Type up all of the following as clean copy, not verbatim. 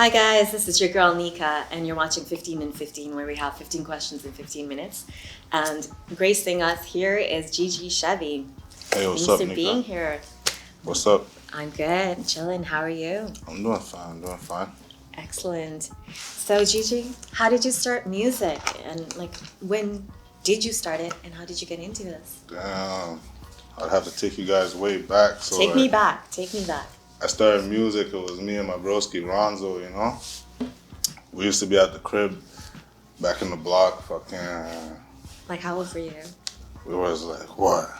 Hi guys, this is your girl Nika, and you're watching 15 in 15, where we have 15 questions in 15 minutes. And gracing us here is GG Chevy. Hey, what's Thanks up, for Nika? being here. What's up? I'm good, chilling. How are you? I'm doing fine. Excellent. So GG, how did you start music, and like when did you start it, and how did you get into this? Damn, I'd have to take you guys way back. So Take me back. I started music. It was me and my broski Ronzo. You know, we used to be at the crib back in the block. Fucking, Like how old were you? we was like what,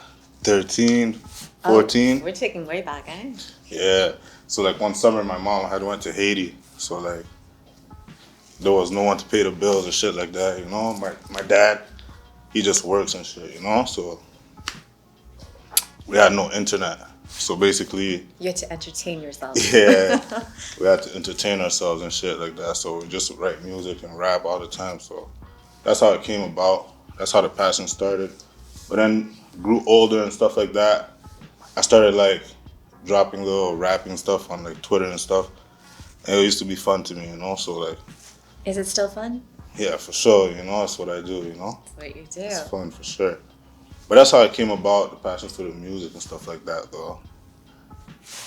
13, 14. Oh, we're taking way back, eh? Yeah. So like one summer, my mom had went to Haiti. So like there was no one to pay the bills and shit like that. You know, my dad, he just works and shit. You know, so we had no internet. So basically, You had to entertain yourself. yeah, we had to entertain ourselves and shit like that. So we just write music and rap all the time. So that's how it came about. That's how the passion started. But then grew older and stuff like that. I started like dropping little rapping stuff on like Twitter and stuff. And it used to be fun to me, you know. So like, Is it still fun? yeah, for sure. You know, that's what I do. You know, That's what you do. it's fun for sure. But that's how it came about, the passion for the music and stuff like that, though.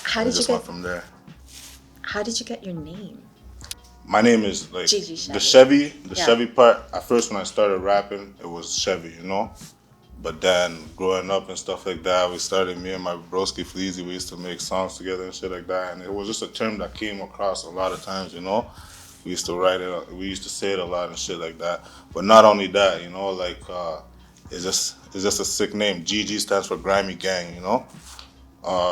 How It did you just get? went from there. How did you get your name? My name is like GG Chevy. The Yeah. Chevy part. At first, when I started rapping, it was Chevy, you know. But then growing up and stuff like that, me and my broski Fleazy, we used to make songs together and shit like that. And it was just a term that came across a lot of times, you know. We used to write it, we used to say it a lot and shit like that. But not only that, you know, like it's just a sick name. GG stands for Grimy Gang, you know.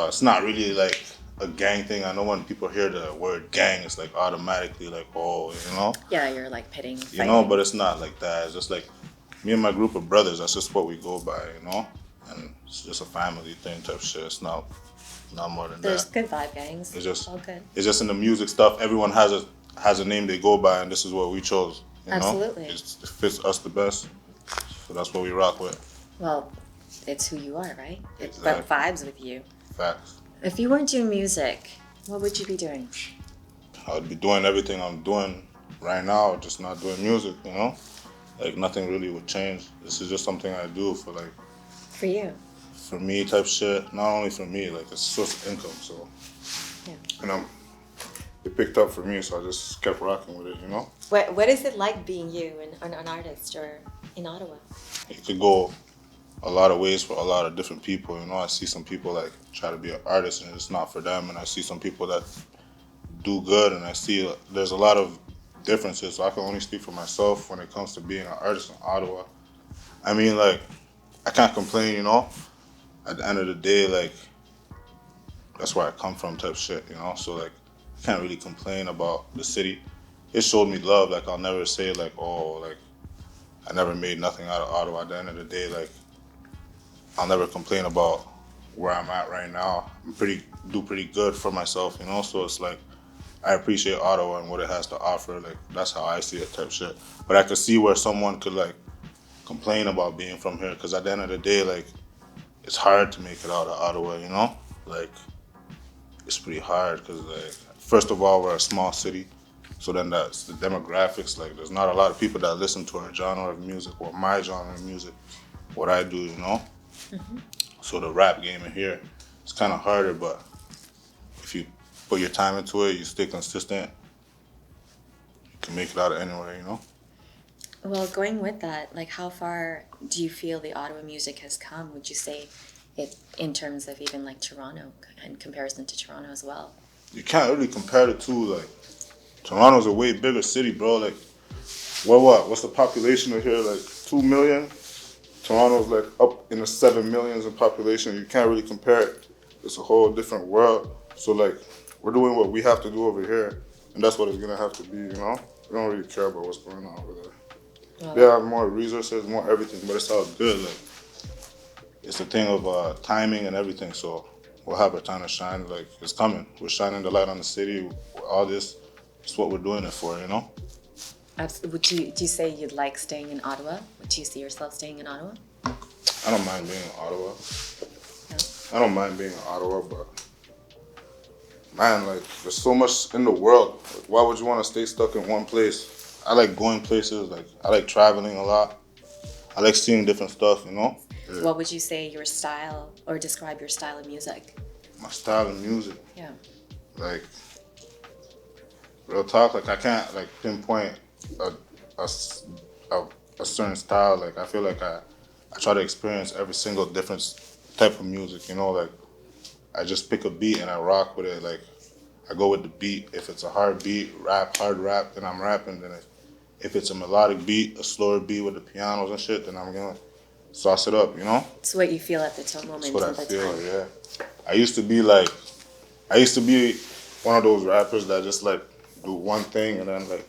It's not really like a gang thing. I know when people hear the word gang, it's like automatically like, oh, you know. Yeah, you're like pitting. You know, but it's not like that. It's just like me and my group of brothers. That's just what we go by, you know. And it's just a family thing type shit. It's not more than There's that. good vibe gangs. It's just all good. it's just in the music stuff. Everyone has a name they go by, and this is what we chose. You Absolutely. know? It fits us the best, so that's what we rock with. Well, it's who you are, right? Exactly. That vibes with you. Facts. If you weren't doing music, what would you be doing? I would be doing everything I'm doing right now, just not doing music. You know, like nothing really would change. This is just something I do for like. For you. For me type shit, not only for me, like it's a source of income, so Yeah. It picked up for me, so I just kept rocking with it, you know. What is it like being you and an artist or in Ottawa? It could go a lot of ways for a lot of different people, you know. I see some people like try to be an artist and it's not for them, and I see some people that do good, and I see there's a lot of differences, so I can only speak for myself when it comes to being an artist in Ottawa. I mean, like, I can't complain, you know. At the end of the day, like, that's where I come from type shit, you know. So like, I can't really complain about the city. It showed me love. Like, I'll never say like, oh, like I never made nothing out of Ottawa. At the end of the day, like, I'll never complain about where I'm at right now. Do pretty good for myself, you know. So it's like, I appreciate Ottawa and what it has to offer. Like, that's how I see it type shit. But I could see where someone could like complain about being from here, because at the end of the day, like, it's hard to make it out of Ottawa, you know. Like, it's pretty hard because, like, first of all, we're a small city, so then that's the demographics. Like, there's not a lot of people that listen to our genre of music or my genre of music, what I do, you know. So the rap game in here, it's kind of harder, but if you put your time into it, you stay consistent, you can make it out of anywhere, you know. Well, going with that, like how far do you feel the Ottawa music has come? Would you say it in terms of even like Toronto, in comparison to Toronto as well? You can't really compare the two. Like, Toronto's a way bigger city, bro. Like, what's the population of here? Like 2 million. Toronto's like up in the 7 millions in population. You can't really compare it. It's a whole different world. So like, we're doing what we have to do over here, and that's what it's gonna have to be, you know. We don't really care about what's going on over there. Well, They have more resources, more everything, but it's all good. Like, it's a thing of timing and everything. So we'll have our time to shine. Like, it's coming. We're shining the light on the city. All this, it's what we're doing it for, you know. do you say you'd like staying in Ottawa? Do you see yourself staying in Ottawa? I don't mind being in Ottawa. No? I don't mind being in Ottawa, but Man, like, there's so much in the world. Like, why would you want to stay stuck in one place? I like going places. Like, I like traveling a lot. I like seeing different stuff, you know? Yeah. What would you say your style, or describe your style of music? My style of music. Yeah. Like, real talk, like, I can't, like, pinpoint a, a s- a- a certain style. Like, I feel like I try to experience every single different type of music, you know? Like, I just pick a beat and I rock with it. Like, I go with the beat. If it's a hard beat, hard rap, then I'm rapping. Then if it's a melodic beat, a slower beat with the pianos and shit, then I'm gonna sauce it up, you know? It's what you feel at the That's moment what I of the feel, time. yeah. I used to be like, I used to be one of those rappers that just like do one thing and then like,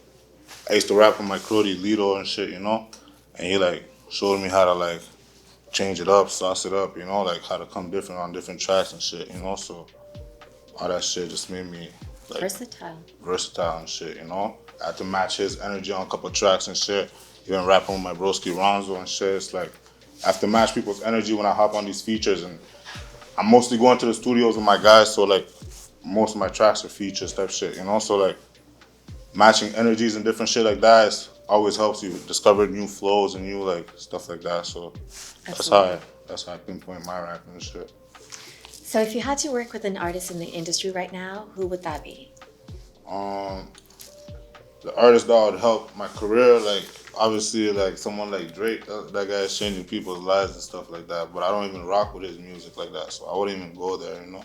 I used to rap with my cruddy Lito and shit, you know? And he like showed me how to like change it up, sauce it up, you know? Like how to come different on different tracks and shit, you know? So all that shit just made me like Versatile. versatile and shit, you know? I had to match his energy on a couple tracks and shit. Even rapping with my broski Ronzo and shit. It's like I have to match people's energy when I hop on these features, and I'm mostly going to the studios with my guys, so like most of my tracks are features type shit, you know? So like matching energies and different shit like that always helps you discover new flows and new like stuff like that. So Absolutely. that's how I pinpoint my rapping and shit. So if you had to work with an artist in the industry right now, who would that be? Um the artist that would help my career, like obviously like someone like Drake, that guy is changing people's lives and stuff like that. But I don't even rock with his music like that, so I wouldn't even go there, you know.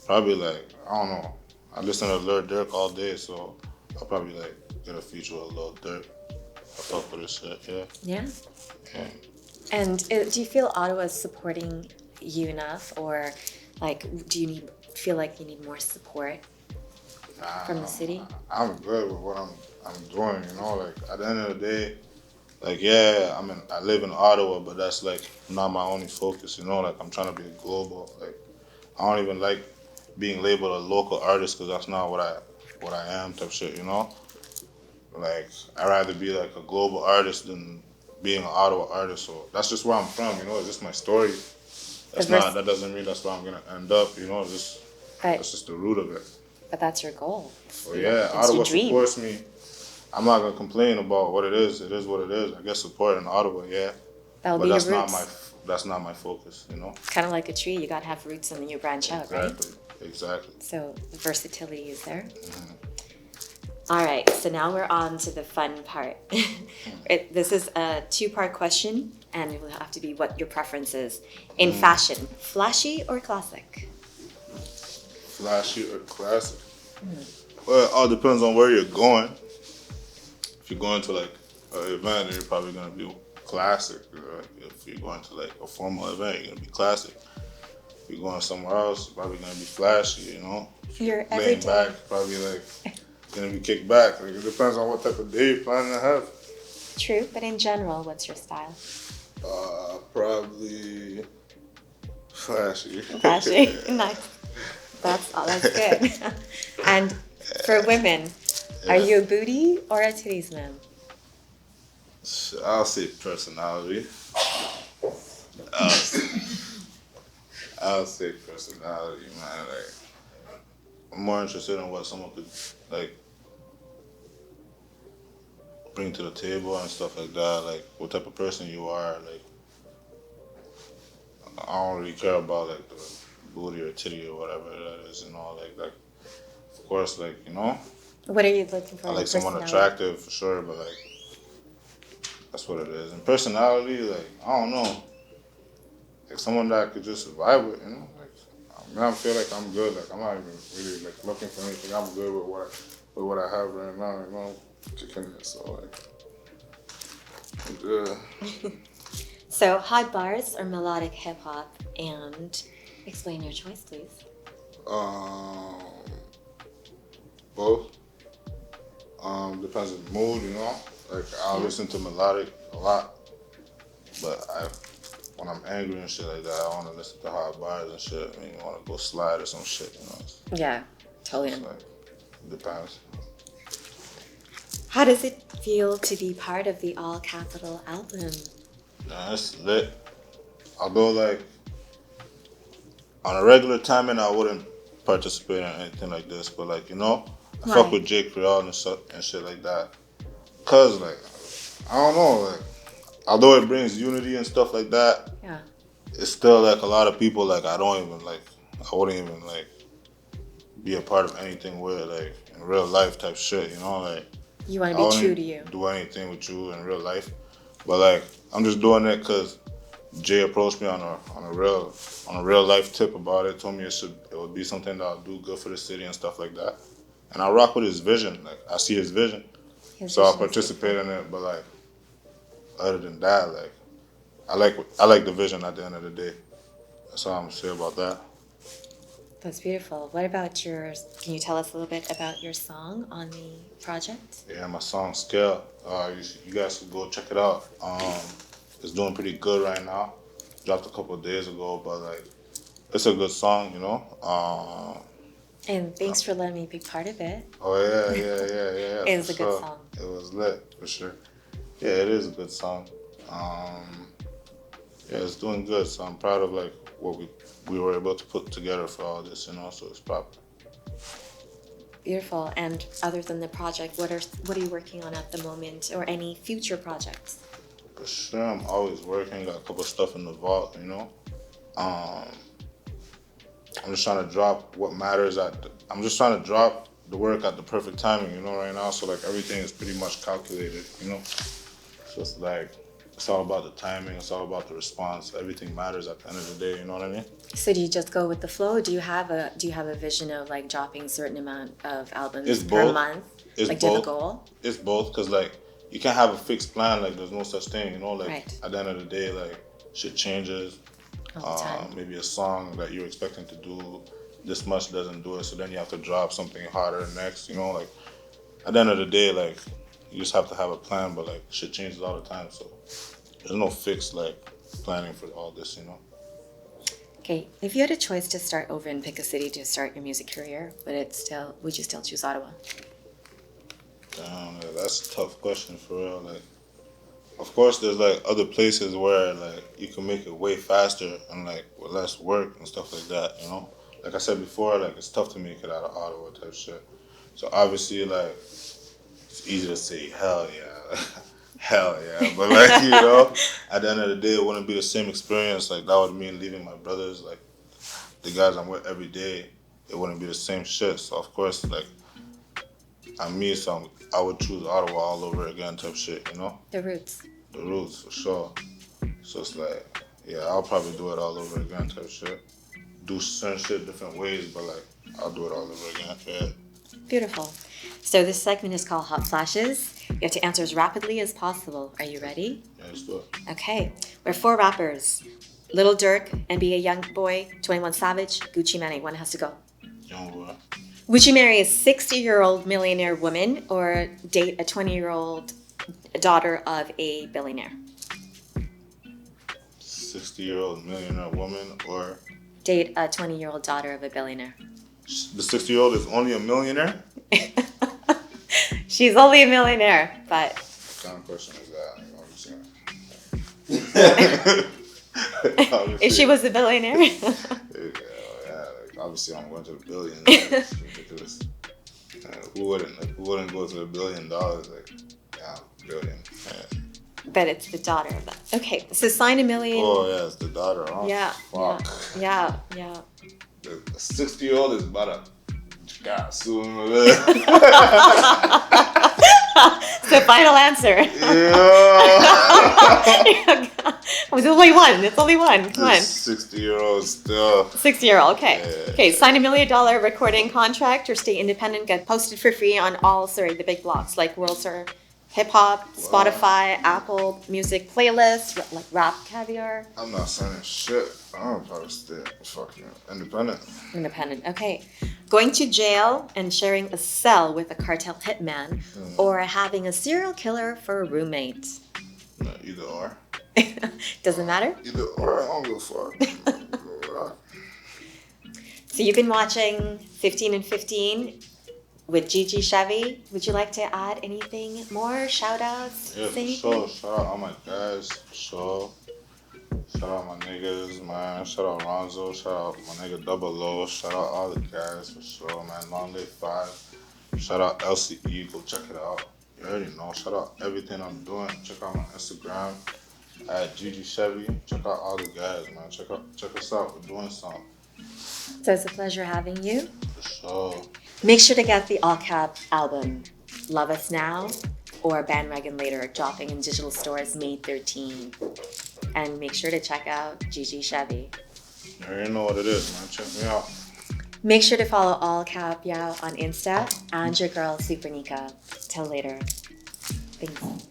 Probably like I don't know. I listen to Lil Durk all day, so I'll probably like get a feature with Lil Durk. I fuck with his shit, yeah. Yeah. Yeah. And do you feel Ottawa is supporting you enough, or like do you feel like you need more support from the city? I'm good with what I'm doing, you know. Like at the end of the day, like yeah, I live in Ottawa, but that's like not my only focus, you know. Like I'm trying to be global. Like I don't even like being labeled a local artist because that's not what I am type shit, you know. Like I'd rather be like a global artist than being an Ottawa artist. So that's just where I'm from, you know. It's just my story. The vers- That doesn't mean that's where I'm gonna end up, you know. but That's just the root of it. but that's your goal. So yeah, That's your Ottawa dream. supports me. I'm not gonna complain about what it is. It is what it is. I get support in Ottawa, yeah, That'll but be your roots. that's not my focus. You know. Kind of like a tree, you gotta have roots and then you branch out, right? Exactly. So versatility is there. All right, so now we're on to the fun part. This is a two-part question, and it will have to be what your preference is. In fashion, flashy or classic? Flashy or classic? Well, it all depends on where you're going. If you're going to like an event, then you're probably gonna be classic. Right? If you're going to like a formal event, you're gonna be classic. If you're going somewhere else, you're probably gonna be flashy. You know, For your laying everyday. back, probably like gonna be kicked back. Like it depends on what type of day you're planning to have. True, but in general, what's your style? Probably flashy. Flashy, nice. That's good. And for women, are Yeah. you a booty or a titties man? I'll say personality. I'll say, I'll say personality, man. Like I'm more interested in what someone could like bring to the table and stuff like that. Like what type of person you are. Like I don't really care about like the booty or titty or whatever that is. You know, like of course, like you know, What are you looking for I in a like someone personality? attractive for sure, but like that's what it is. And personality, like I don't know, like someone that I could just vibe with. You know, like I feel like I'm good. Like I'm not even really like looking for anything. I'm good with what I have right now. You know, kicking it. So like, I'm good. So hot bars or melodic hip hop? And explain your choice, please. Um, both. Depends on the mood. You know, like I'll listen to melodic a lot, but when I'm angry and shit like that, I want to listen to hot bars and shit. I mean, I want to go slide or some shit. You know, Yeah, totally. it's like it depends. How does it feel to be part of the All Capital album? Nah, it's lit. Although like on a regular timing, I wouldn't participate in anything like this, but like, you know, I Why? fuck with J Creole and stuff and shit like that. Cause like, I don't know, like, although it brings unity and stuff like that, Yeah. it's still like a lot of people like I wouldn't even like be a part of anything with like in real life type shit, you know, like You want I to be wouldn't true to you. do anything with you in real life, but like I'm just doing it because Jay approached me on a real life tip about it. Told me it would be something that would do good for the city and stuff like that. And I rock with his vision. Like I see his vision, His so I vision is participate beautiful. in it. But like other than that, like I like the vision at the end of the day. That's all I'm gonna say about that. That's beautiful. What about yours? Can you tell us a little bit about your song on the project? Yeah, my song Scale. You guys can go check it out. It's doing pretty good right now. Dropped a couple of days ago, but like it's a good song, you know. And thanks for letting me be part of it. Oh yeah. It was For a good sure. song. It was lit for sure. Yeah, it is a good song. Yeah, it's doing good. So I'm proud of like what we were able to put together for all this, you know. So it's proper. Beautiful. And other than the project, what are you working on at the moment, or any future projects? For sure, I'm always working. Got a couple stuff in the vault, you know. I'm just trying to drop what matters I'm just trying to drop the work at the perfect timing, you know, right now. So like everything is pretty much calculated, you know. So it's like it's all about the timing. It's all about the response. Everything matters at the end of the day. You know what I mean? So do you just go with the flow? Do you have a vision of like dropping a certain amount of albums It's per both. month? It's like do you have a both. goal? It's both, cause like you can't have a fixed plan. Like there's no such thing. You know, like Right. at the end of the day, like shit changes. All the time. Maybe a song that you're expecting to do this much doesn't do it, so then you have to drop something harder next. You know, like at the end of the day, like you just have to have a plan. But like shit changes all the time, so there's no fixed like planning for all this. You know. Okay, if you had a choice to start over and pick a city to start your music career, would you still choose Ottawa? Damn, yeah, that's a tough question for real. Like, of course, there's like other places where like you can make it way faster and like with less work and stuff like that. You know, like I said before, like it's tough to make it out of Ottawa type shit. So obviously, like it's easy to say hell yeah, hell yeah, but like you know, at the end of the day, it wouldn't be the same experience. Like that would mean leaving my brothers, like the guys I'm with every day. It wouldn't be the same shit. So of course, like I'm me, so I would choose Ottawa all over again type shit. You know. The roots. The roots for sure. So it's like, yeah, I'll probably do it all over again type shit. Do certain shit different ways, but like I'll do it all over again. Yeah. Beautiful. So this segment is called Hot Flashes. You have to answer as rapidly as possible. Are you ready? Yeah, let's do it. Okay. We're 4 rappers. Little Dirk, NBA Youngboy, 21 Savage, Gucci Mane. One has to go. Young boy. Would you marry a 60-year-old millionaire woman or date a 20-year-old daughter of a billionaire? 60-year-old millionaire woman or Date a 20-year-old daughter of a billionaire. the 60-year-old is only a millionaire? She's only a millionaire, but What kind of question is that? Obviously. if she was a billionaire. Yeah, like, obviously I'm going to the billions. It's ridiculous. Who wouldn't go to $1 billion? Like, yeah, billion. Yeah. But it's the daughter of that. Okay, so sign a million. Oh yeah, it's the daughter. Huh? Yeah, Fuck. yeah. The 60-year-old is about to soon. So final answer. Yeah. It's only one. It's only one. Come on. 60-year-old still. 60-year-old. Okay. Yeah. Okay. Sign $1 million recording contract or stay independent. Get posted for free on the big blocks like World Star, Hip Hop, Spotify, Apple Music playlists, like Rap Caviar. I'm not signing shit. I'm probably stay fucking independent. Independent. Okay. Going to jail and sharing a cell with a cartel hitman, or having a serial killer for a roommate. No, either or. Doesn't matter. Either or. I don't give a fuck. So you've been watching 15 and 15 with GG Chevy. Would you like to add anything more? Shout outs? Yeah, for sure. Shout out all my guys. For sure. Shout out my niggas, man. Shout out Ronzo. Shout out my nigga Double O. Shout out all the guys for sure, man. Long Day 5. Shout out LCE. Go check it out. You already know. Shout out everything I'm doing. Check out my Instagram at GG Chevy. Check out all the guys, man. Check us out. We're doing something. So it's a pleasure having you. For sure. Make sure to get the ALLCAP album, Love Us Now or Bandwagon Later, dropping in digital stores May 13. And make sure to check out GG Chevy. You already know what it is, man. Check me out. Make sure to follow ALLCAPYOW on Insta and your girl Super Nika. Till later. Thanks.